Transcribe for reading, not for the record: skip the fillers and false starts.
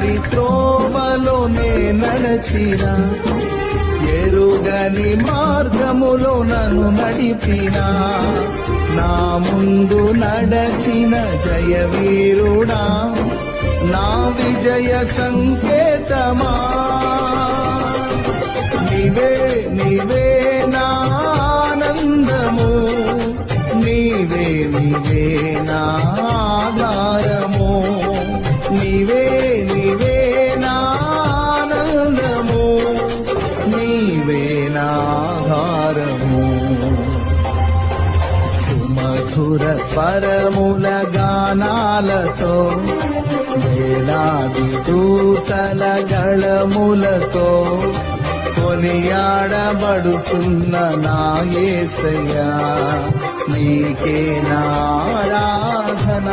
వారి త్రోవలోనే నడచిన, ఎరుగని మార్గములో నన్ను నడిపిన, నా ముందు నడచిన జయవీరుడా, నా విజయ సంకేతమా. నీవే నీవే నా ఆనందము, నీవే నీవే నా ఆధారము, నీవే నీవే నా ఆనందము, నీవే నా ఆధారము. సుమధుర స్వరముల గానాలతో, వేలాది దూతల గళములతో కొనియాడబడుతున్న నా యేసయ్యా, నీకే నా ఆరాధన.